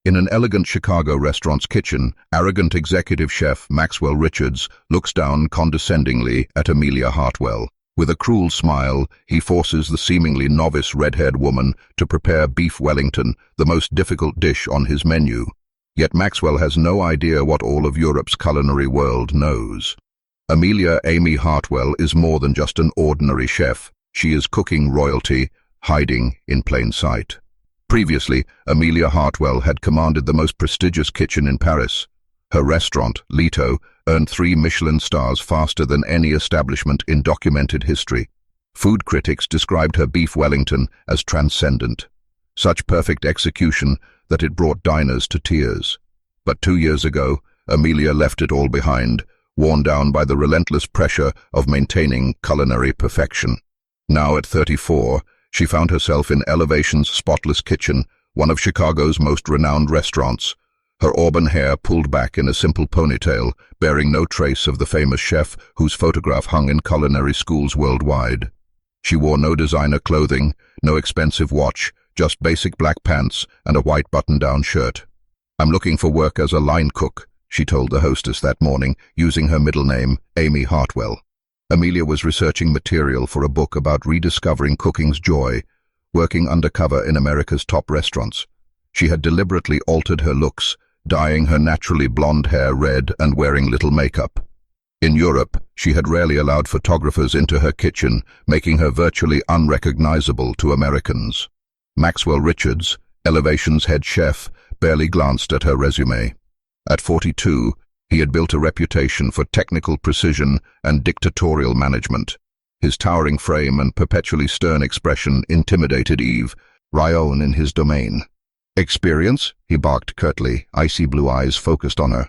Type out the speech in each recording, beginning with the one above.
In an elegant Chicago restaurant's kitchen, arrogant executive chef Maxwell Richards looks down condescendingly at Amelia Hartwell. With a cruel smile, he forces the seemingly novice red-haired woman to prepare beef Wellington, the most difficult dish on his menu. Yet Maxwell has no idea what all of Europe's culinary world knows. Amelia Amy Hartwell is more than just an ordinary chef. She is cooking royalty, hiding in plain sight. Previously, Amelia Hartwell had commanded the most prestigious kitchen in Paris. Her restaurant, Leto, earned 3 Michelin stars faster than any establishment in documented history. Food critics described her beef Wellington as transcendent. Such perfect execution that it brought diners to tears. But 2 years ago, Amelia left it all behind, worn down by the relentless pressure of maintaining culinary perfection. Now at 34, she found herself in Elevation's spotless kitchen, one of Chicago's most renowned restaurants. Her auburn hair pulled back in a simple ponytail, bearing no trace of the famous chef whose photograph hung in culinary schools worldwide. She wore no designer clothing, no expensive watch, just basic black pants and a white button-down shirt. "I'm looking for work as a line cook," she told the hostess that morning, using her middle name, Amy Hartwell. Amelia was researching material for a book about rediscovering cooking's joy, working undercover in America's top restaurants. She had deliberately altered her looks, dyeing her naturally blonde hair red and wearing little makeup. In Europe, she had rarely allowed photographers into her kitchen, making her virtually unrecognizable to Americans. Maxwell Richards, Elevation's head chef, barely glanced at her resume. At 42, he had built a reputation for technical precision and dictatorial management. His towering frame and perpetually stern expression intimidated Eve, Ryan in his domain. "Experience?" he barked curtly, icy blue eyes focused on her.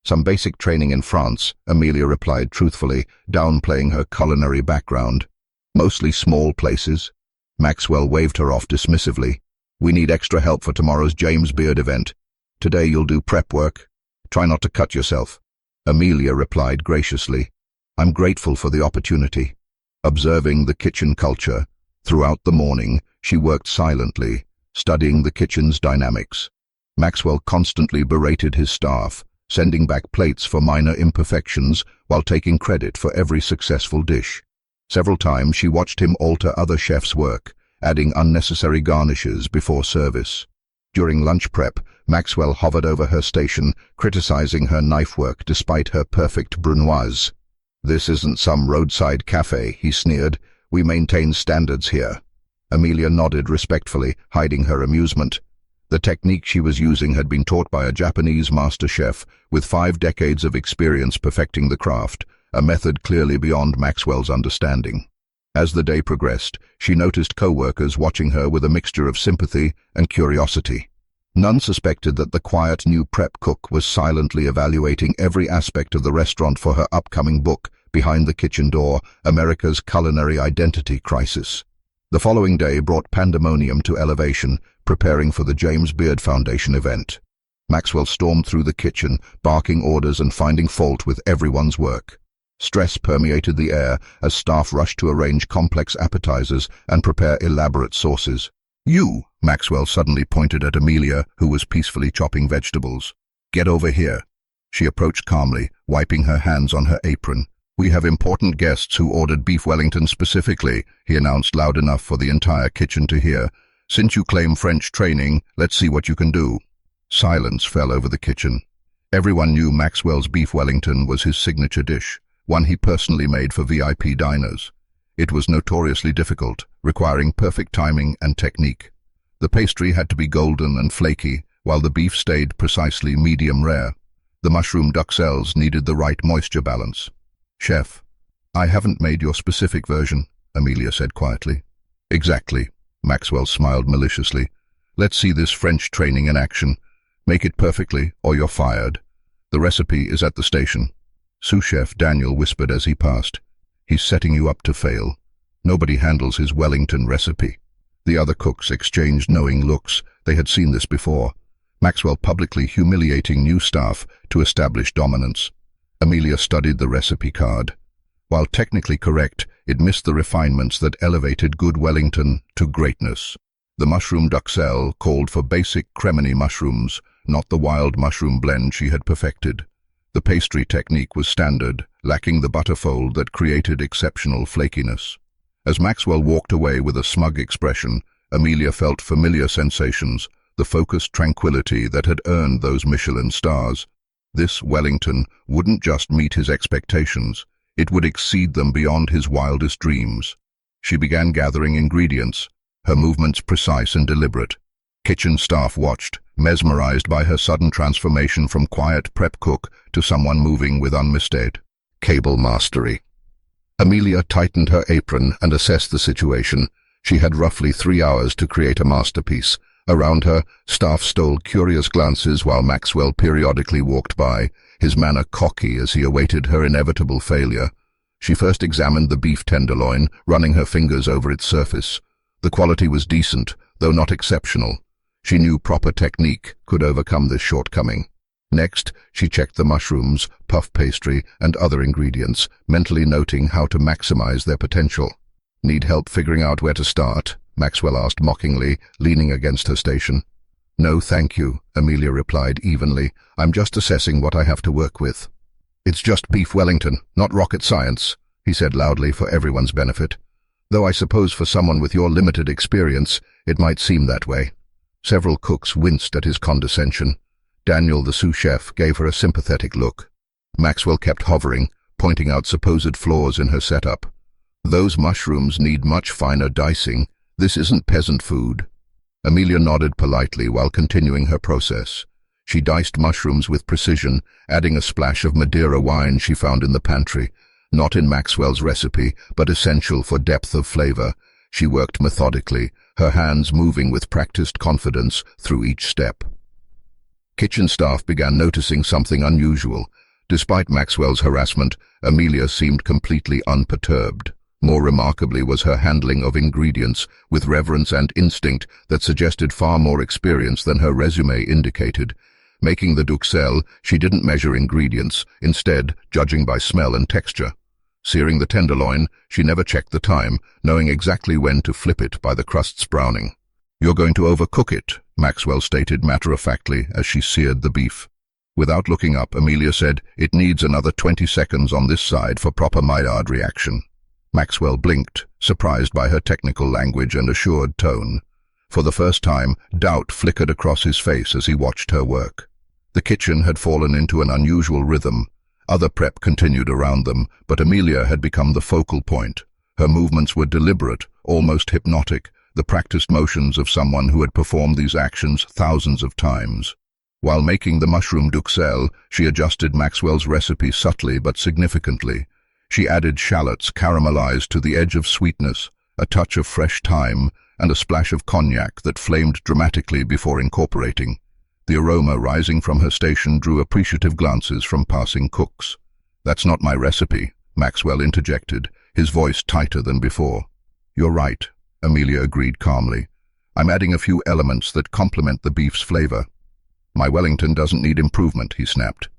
"Some basic training in France," Amelia replied truthfully, downplaying her culinary background. "Mostly small places." Maxwell waved her off dismissively. "We need extra help for tomorrow's James Beard event. Today you'll do prep work. Try not to cut yourself." Amelia replied graciously, "I'm grateful for the opportunity." Observing the kitchen culture, throughout the morning, she worked silently, studying the kitchen's dynamics. Maxwell constantly berated his staff, sending back plates for minor imperfections while taking credit for every successful dish. Several times she watched him alter other chefs' work, adding unnecessary garnishes before service. During lunch prep, Maxwell hovered over her station, criticizing her knife work despite her perfect brunoise. "This isn't some roadside cafe," he sneered. "We maintain standards here." Amelia nodded respectfully, hiding her amusement. The technique she was using had been taught by a Japanese master chef with 5 decades of experience perfecting the craft, a method clearly beyond Maxwell's understanding. As the day progressed, she noticed co-workers watching her with a mixture of sympathy and curiosity. None suspected that the quiet new prep cook was silently evaluating every aspect of the restaurant for her upcoming book, Behind the Kitchen Door, America's Culinary Identity Crisis. The following day brought pandemonium to Elevation, preparing for the James Beard Foundation event. Maxwell stormed through the kitchen, barking orders and finding fault with everyone's work. Stress permeated the air as staff rushed to arrange complex appetizers and prepare elaborate sauces. "You," Maxwell suddenly pointed at Amelia, who was peacefully chopping vegetables. "Get over here." She approached calmly, wiping her hands on her apron. "We have important guests who ordered beef Wellington specifically," he announced loud enough for the entire kitchen to hear. "Since you claim French training, let's see what you can do." Silence fell over the kitchen. Everyone knew Maxwell's beef Wellington was his signature dish, one he personally made for VIP diners. It was notoriously difficult, requiring perfect timing and technique. The pastry had to be golden and flaky, while the beef stayed precisely medium rare. The mushroom duxelles needed the right moisture balance. "Chef, I haven't made your specific version," Amelia said quietly. "Exactly," Maxwell smiled maliciously. "Let's see this French training in action. Make it perfectly, or you're fired. The recipe is at the station." Sous Chef Daniel whispered as he passed. "He's setting you up to fail. Nobody handles his Wellington recipe." The other cooks exchanged knowing looks. They had seen this before. Maxwell publicly humiliating new staff to establish dominance. Amelia studied the recipe card. While technically correct, it missed the refinements that elevated good Wellington to greatness. The mushroom duxelle called for basic cremini mushrooms, not the wild mushroom blend she had perfected. The pastry technique was standard, lacking the butterfold that created exceptional flakiness. As Maxwell walked away with a smug expression, Amelia felt familiar sensations, the focused tranquility that had earned those Michelin stars. This Wellington wouldn't just meet his expectations, it would exceed them beyond his wildest dreams. She began gathering ingredients, her movements precise and deliberate. Kitchen staff watched, mesmerized by her sudden transformation from quiet prep cook to someone moving with unmistakable mastery. Amelia tightened her apron and assessed the situation. She had roughly 3 hours to create a masterpiece. Around her, staff stole curious glances while Maxwell periodically walked by, his manner cocky as he awaited her inevitable failure. She first examined the beef tenderloin, running her fingers over its surface. The quality was decent, though not exceptional. She knew proper technique could overcome this shortcoming. Next, she checked the mushrooms, puff pastry, and other ingredients, mentally noting how to maximize their potential. "Need help figuring out where to start?" Maxwell asked mockingly, leaning against her station. "No, thank you," Amelia replied evenly. "I'm just assessing what I have to work with." "It's just beef Wellington, not rocket science," he said loudly for everyone's benefit. "Though I suppose for someone with your limited experience, it might seem that way." Several cooks winced at his condescension. Daniel, the sous chef, gave her a sympathetic look. Maxwell kept hovering, pointing out supposed flaws in her setup. "Those mushrooms need much finer dicing. This isn't peasant food." Amelia nodded politely while continuing her process. She diced mushrooms with precision, adding a splash of Madeira wine she found in the pantry. Not in Maxwell's recipe, but essential for depth of flavor. She worked methodically, her hands moving with practiced confidence through each step. Kitchen staff began noticing something unusual. Despite Maxwell's harassment, Amelia seemed completely unperturbed. More remarkably was her handling of ingredients, with reverence and instinct that suggested far more experience than her resume indicated. Making the duxelle, she didn't measure ingredients, instead judging by smell and texture. Searing the tenderloin, she never checked the time, knowing exactly when to flip it by the crust's browning. "You're going to overcook it," Maxwell stated matter-of-factly as she seared the beef. Without looking up, Amelia said, "It needs another 20 seconds on this side for proper Maillard reaction." Maxwell blinked, surprised by her technical language and assured tone. For the first time, doubt flickered across his face as he watched her work. The kitchen had fallen into an unusual rhythm. Other prep continued around them, but Amelia had become the focal point. Her movements were deliberate, almost hypnotic, the practiced motions of someone who had performed these actions thousands of times. While making the mushroom duxelle, she adjusted Maxwell's recipe subtly but significantly. She added shallots caramelized to the edge of sweetness, a touch of fresh thyme, and a splash of cognac that flamed dramatically before incorporating. The aroma rising from her station drew appreciative glances from passing cooks. "That's not my recipe," Maxwell interjected, his voice tighter than before. "You're right," Amelia agreed calmly. "I'm adding a few elements that complement the beef's flavor." "My Wellington doesn't need improvement," he snapped.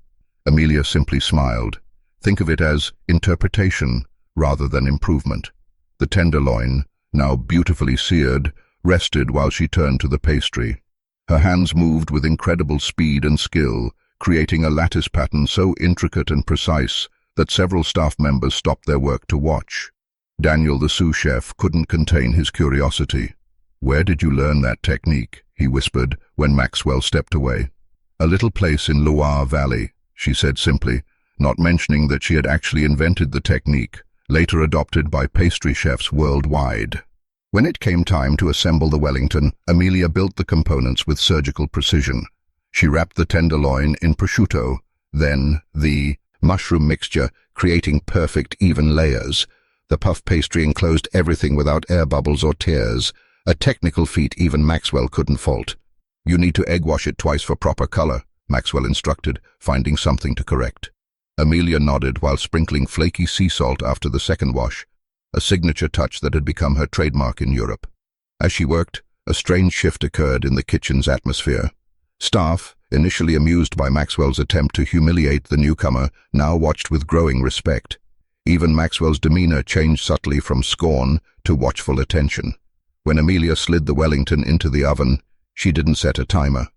Amelia simply smiled. Think of it as interpretation rather than improvement. The tenderloin, now beautifully seared, rested while she turned to the pastry. Her hands moved with incredible speed and skill, creating a lattice pattern so intricate and precise that several staff members stopped their work to watch. Daniel, the sous chef, couldn't contain his curiosity. "Where did you learn that technique?" he whispered when Maxwell stepped away. "A little place in Loire Valley," she said simply, not mentioning that she had actually invented the technique, later adopted by pastry chefs worldwide. When it came time to assemble the Wellington, Amelia built the components with surgical precision. She wrapped the tenderloin in prosciutto, then the mushroom mixture, creating perfect even layers. The puff pastry enclosed everything without air bubbles or tears, a technical feat even Maxwell couldn't fault. "You need to egg wash it twice for proper color," Maxwell instructed, finding something to correct. Amelia nodded while sprinkling flaky sea salt after the second wash, a signature touch that had become her trademark in Europe. As she worked, a strange shift occurred in the kitchen's atmosphere. Staff, initially amused by Maxwell's attempt to humiliate the newcomer, now watched with growing respect. Even Maxwell's demeanor changed subtly from scorn to watchful attention. When Amelia slid the Wellington into the oven, she didn't set a timer.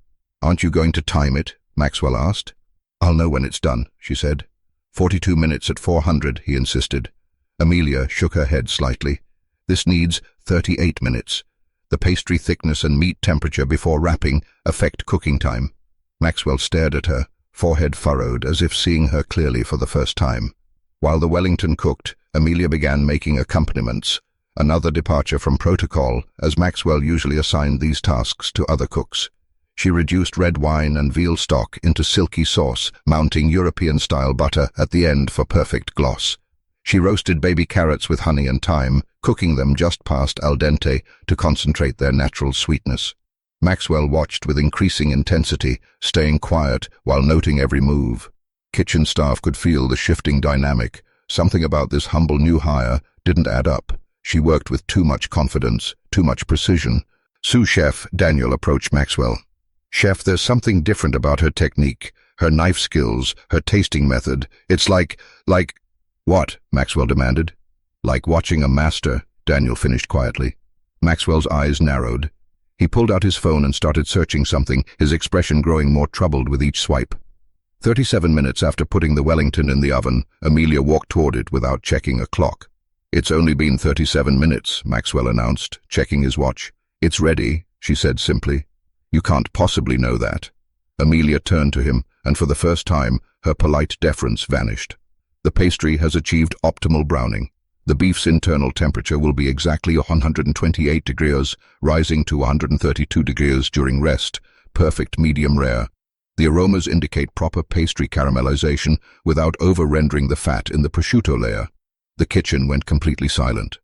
Aren't you going to time it? Maxwell asked. I'll know when it's done, she said. 42 minutes at 400, he insisted. Amelia shook her head slightly. This needs 38 minutes. The pastry thickness and meat temperature before wrapping affect cooking time. Maxwell stared at her, forehead furrowed as if seeing her clearly for the first time. While the Wellington cooked, Amelia began making accompaniments, another departure from protocol, as Maxwell usually assigned these tasks to other cooks. She reduced red wine and veal stock into silky sauce, mounting European-style butter at the end for perfect gloss. She roasted baby carrots with honey and thyme, cooking them just past al dente to concentrate their natural sweetness. Maxwell watched with increasing intensity, staying quiet while noting every move. Kitchen staff could feel the shifting dynamic. Something about this humble new hire didn't add up. She worked with too much confidence, too much precision. Sous Chef Daniel approached Maxwell. Chef, there's something different about her technique, her knife skills, her tasting method. It's like... What? Maxwell demanded. Like watching a master, Daniel finished quietly. Maxwell's eyes narrowed. He pulled out his phone and started searching something, his expression growing more troubled with each swipe. 37 minutes after putting the Wellington in the oven, Amelia walked toward it without checking a clock. It's only been 37 minutes, Maxwell announced, checking his watch. It's ready, she said simply. You can't possibly know that. Amelia turned to him, and for the first time, her polite deference vanished. The pastry has achieved optimal browning. The beef's internal temperature will be exactly 128 degrees, rising to 132 degrees during rest, perfect medium rare. The aromas indicate proper pastry caramelization without over-rendering the fat in the prosciutto layer. The kitchen went completely silent.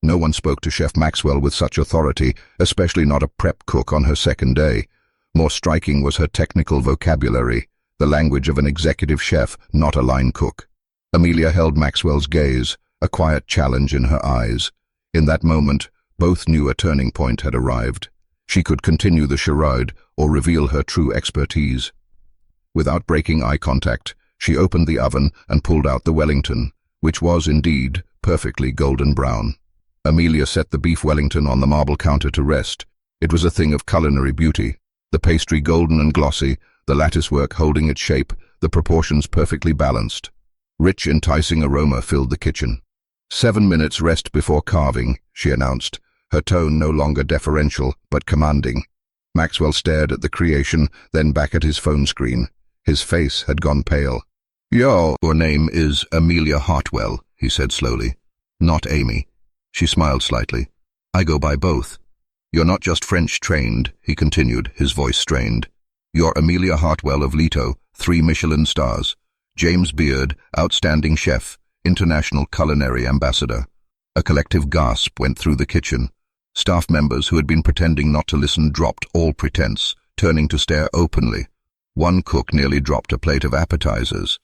No one spoke to Chef Maxwell with such authority, especially not a prep cook on her second day. More striking was her technical vocabulary, the language of an executive chef, not a line cook. Amelia held Maxwell's gaze, a quiet challenge in her eyes. In that moment, both knew a turning point had arrived. She could continue the charade or reveal her true expertise. Without breaking eye contact, she opened the oven and pulled out the Wellington, which was indeed perfectly golden brown. Amelia set the beef Wellington on the marble counter to rest. It was a thing of culinary beauty. The pastry golden and glossy, the latticework holding its shape, the proportions perfectly balanced. Rich, enticing aroma filled the kitchen. 7 minutes rest before carving, she announced, her tone no longer deferential but commanding. Maxwell stared at the creation, then back at his phone screen. His face had gone pale. Your name is Amelia Hartwell, he said slowly. Not Amy. She smiled slightly. I go by both. You're not just French-trained, he continued, his voice strained. You're Amelia Hartwell of Leto, 3 Michelin stars. James Beard, outstanding chef, international culinary ambassador. A collective gasp went through the kitchen. Staff members who had been pretending not to listen dropped all pretense, turning to stare openly. One cook nearly dropped a plate of appetizers.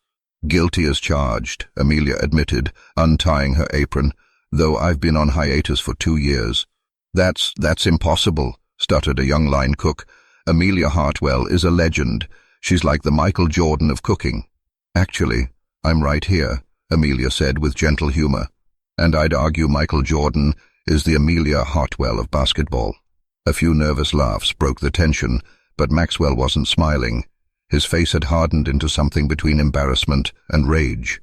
Guilty as charged, Amelia admitted, untying her apron, though I've been on hiatus for 2 years. That's impossible, stuttered a young line cook. Amelia Hartwell is a legend. She's like the Michael Jordan of cooking. Actually, I'm right here, Amelia said with gentle humor. And I'd argue Michael Jordan is the Amelia Hartwell of basketball. A few nervous laughs broke the tension, but Maxwell wasn't smiling. His face had hardened into something between embarrassment and rage.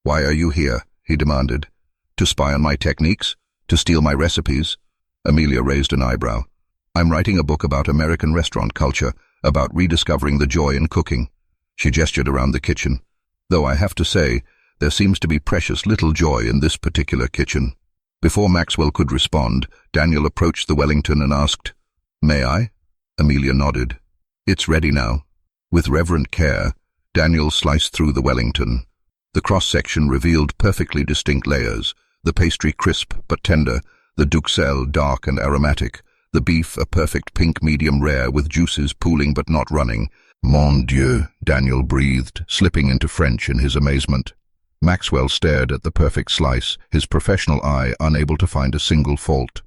Why are you here? He demanded. To spy on my techniques? To steal my recipes? Amelia raised an eyebrow. I'm writing a book about American restaurant culture, about rediscovering the joy in cooking. She gestured around the kitchen. Though I have to say, there seems to be precious little joy in this particular kitchen. Before Maxwell could respond, Daniel approached the Wellington and asked, May I? Amelia nodded. It's ready now. With reverent care, Daniel sliced through the Wellington. The cross-section revealed perfectly distinct layers, the pastry crisp but tender, the duxelle dark and aromatic, the beef a perfect pink medium rare with juices pooling but not running. Mon Dieu, Daniel breathed, slipping into French in his amazement. Maxwell stared at the perfect slice, his professional eye unable to find a single fault.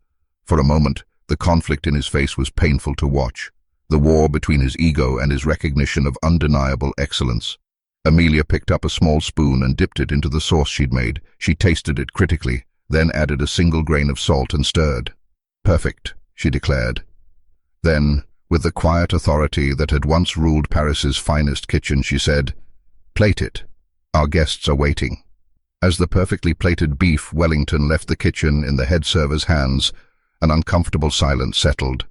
For a moment, the conflict in his face was painful to watch, the war between his ego and his recognition of undeniable excellence. Amelia picked up a small spoon and dipped it into the sauce she'd made. She tasted it critically, then added a single grain of salt and stirred. Perfect, she declared. Then, With the quiet authority that had once ruled Paris's finest kitchen, she said, "Plate it. Our guests are waiting." As the perfectly plated beef Wellington left the kitchen in the head server's hands, an uncomfortable silence settled.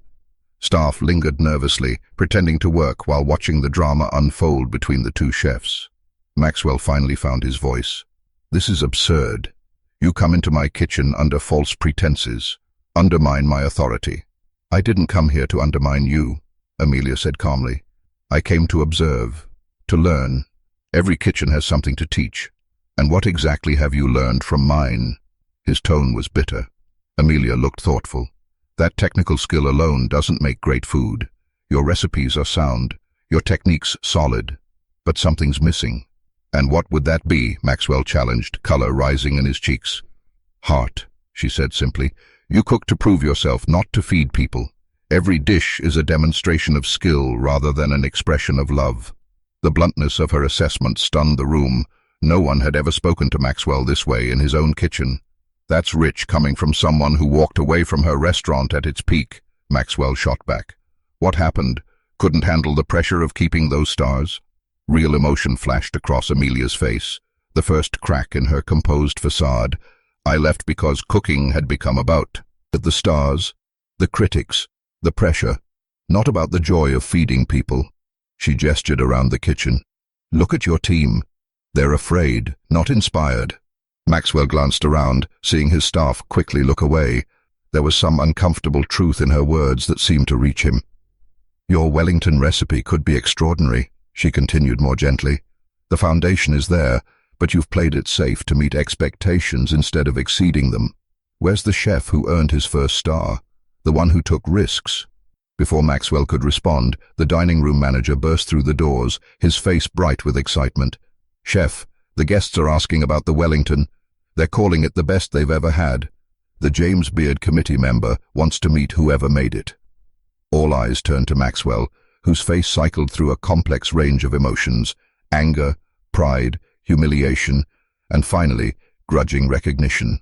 Staff lingered nervously, pretending to work while watching the drama unfold between the two chefs. Maxwell finally found his voice. "This is absurd. You come into my kitchen under false pretenses, undermine my authority." "I didn't come here to undermine you," Amelia said calmly. "I came to observe, to learn. Every kitchen has something to teach. And what exactly have you learned from mine?" His tone was bitter. Amelia looked thoughtful. "That technical skill alone doesn't make great food. Your recipes are sound, your techniques solid, but something's missing." "And what would that be?" Maxwell challenged, color rising in his cheeks. "Heart," she said simply. "You cook to prove yourself, not to feed people. Every dish is a demonstration of skill rather than an expression of love." The bluntness of her assessment stunned the room. No one had ever spoken to Maxwell this way in his own kitchen. "That's rich coming from someone who walked away from her restaurant at its peak," Maxwell shot back. "What happened? Couldn't handle the pressure of keeping those stars?" Real emotion flashed across Amelia's face, the first crack in her composed facade. "I left because cooking had become about the stars, the critics, the pressure, not about the joy of feeding people." She gestured around the kitchen. "Look at your team. They're afraid, not inspired." Maxwell glanced around, seeing his staff quickly look away. There was some uncomfortable truth in her words that seemed to reach him. "Your Wellington recipe could be extraordinary," she continued more gently. "The foundation is there, but you've played it safe to meet expectations instead of exceeding them. Where's the chef who earned his first star? The one who took risks?" Before Maxwell could respond, the dining room manager burst through the doors, his face bright with excitement. "Chef, the guests are asking about the Wellington. They're calling it the best they've ever had. The James Beard committee member wants to meet whoever made it." All eyes turned to Maxwell, whose face cycled through a complex range of emotions: anger, pride, humiliation, and finally, grudging recognition.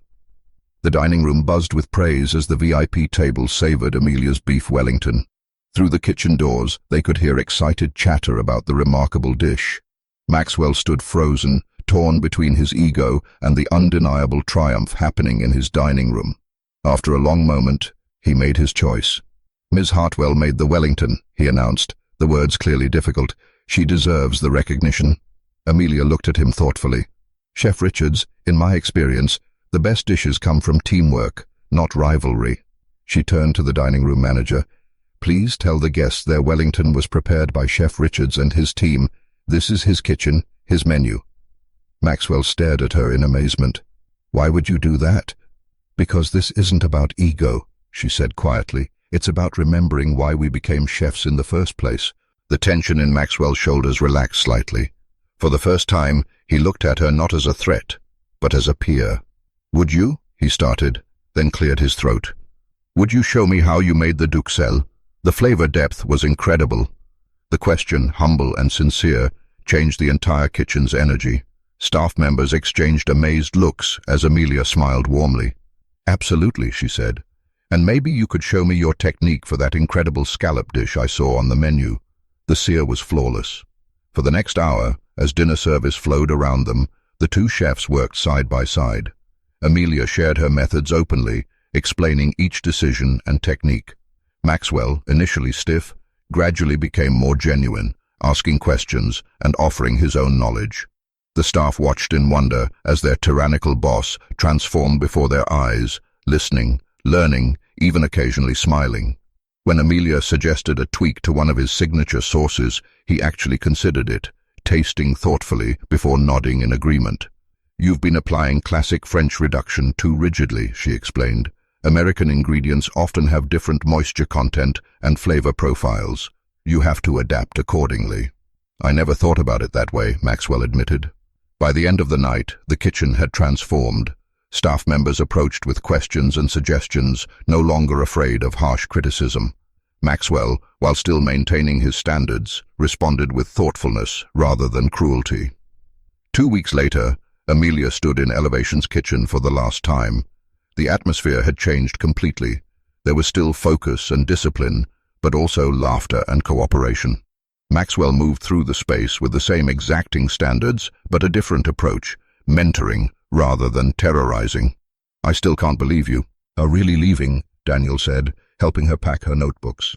The dining room buzzed with praise as the VIP table savored Amelia's beef Wellington. Through the kitchen doors, they could hear excited chatter about the remarkable dish. Maxwell stood frozen, torn between his ego and the undeniable triumph happening in his dining room. After a long moment, he made his choice. "Ms. Hartwell made the Wellington," he announced, the words clearly difficult. "She deserves the recognition." Amelia looked at him thoughtfully. "Chef Richards, in my experience, the best dishes come from teamwork, not rivalry." She turned to the dining room manager. "Please tell the guests their Wellington was prepared by Chef Richards and his team. This is his kitchen, his menu." Maxwell stared at her in amazement. "Why would you do that?" "Because this isn't about ego," she said quietly. "It's about remembering why we became chefs in the first place." The tension in Maxwell's shoulders relaxed slightly. For the first time, he looked at her not as a threat, but as a peer. "Would you?" he started, then cleared his throat. "Would you show me how you made the duxelle? The flavor depth was incredible." The question, humble and sincere, changed the entire kitchen's energy. Staff members exchanged amazed looks as Amelia smiled warmly. "Absolutely," she said. "And maybe you could show me your technique for that incredible scallop dish I saw on the menu." The sear was flawless. For the next hour, as dinner service flowed around them, the two chefs worked side by side. Amelia shared her methods openly, explaining each decision and technique. Maxwell, initially stiff, gradually became more genuine, asking questions and offering his own knowledge. The staff watched in wonder as their tyrannical boss transformed before their eyes, listening, learning, even occasionally smiling. When Amelia suggested a tweak to one of his signature sauces, he actually considered it, tasting thoughtfully before nodding in agreement. "You've been applying classic French reduction too rigidly," she explained. "American ingredients often have different moisture content and flavor profiles. You have to adapt accordingly." "I never thought about it that way," Maxwell admitted. By the end of the night, the kitchen had transformed. Staff members approached with questions and suggestions, no longer afraid of harsh criticism. Maxwell, while still maintaining his standards, responded with thoughtfulness rather than cruelty. 2 weeks later, Amelia stood in Elevation's kitchen for the last time. The atmosphere had changed completely. There was still focus and discipline, but also laughter and cooperation. Maxwell moved through the space with the same exacting standards, but a different approach, mentoring rather than terrorizing. "I still can't believe you are really leaving," Daniel said, helping her pack her notebooks.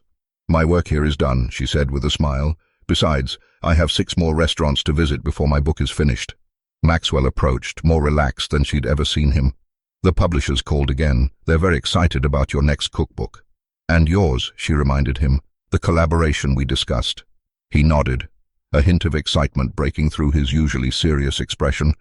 "My work here is done," she said with a smile. "Besides, I have 6 more restaurants to visit before my book is finished." Maxwell approached, more relaxed than she'd ever seen him. "The publishers called again. They're very excited about your next cookbook." "And yours," she reminded him, "the collaboration we discussed." He nodded, a hint of excitement breaking through his usually serious expression.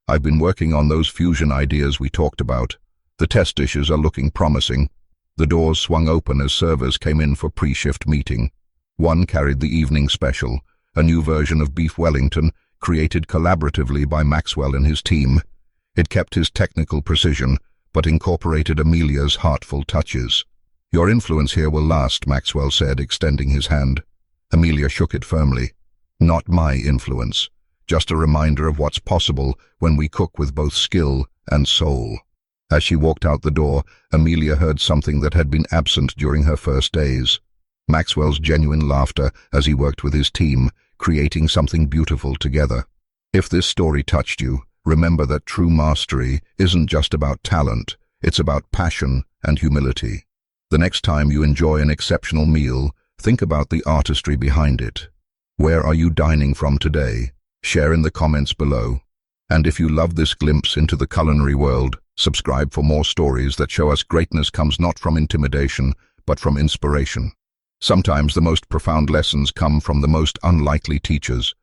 "I've been working on those fusion ideas we talked about. The test dishes are looking promising." The doors swung open as servers came in for pre-shift meeting. One carried the evening special, a new version of beef Wellington, created collaboratively by Maxwell and his team. It kept his technical precision, but incorporated Amelia's heartful touches. "Your influence here will last," Maxwell said, extending his hand. Amelia shook it firmly. "Not my influence, just a reminder of what's possible when we cook with both skill and soul." As she walked out the door, Amelia heard something that had been absent during her first days. Maxwell's genuine laughter as he worked with his team, creating something beautiful together. If this story touched you, remember that true mastery isn't just about talent, it's about passion and humility. The next time you enjoy an exceptional meal, think about the artistry behind it. Where are you dining from today? Share in the comments below. And if you love this glimpse into the culinary world, subscribe for more stories that show us greatness comes not from intimidation, but from inspiration. Sometimes the most profound lessons come from the most unlikely teachers.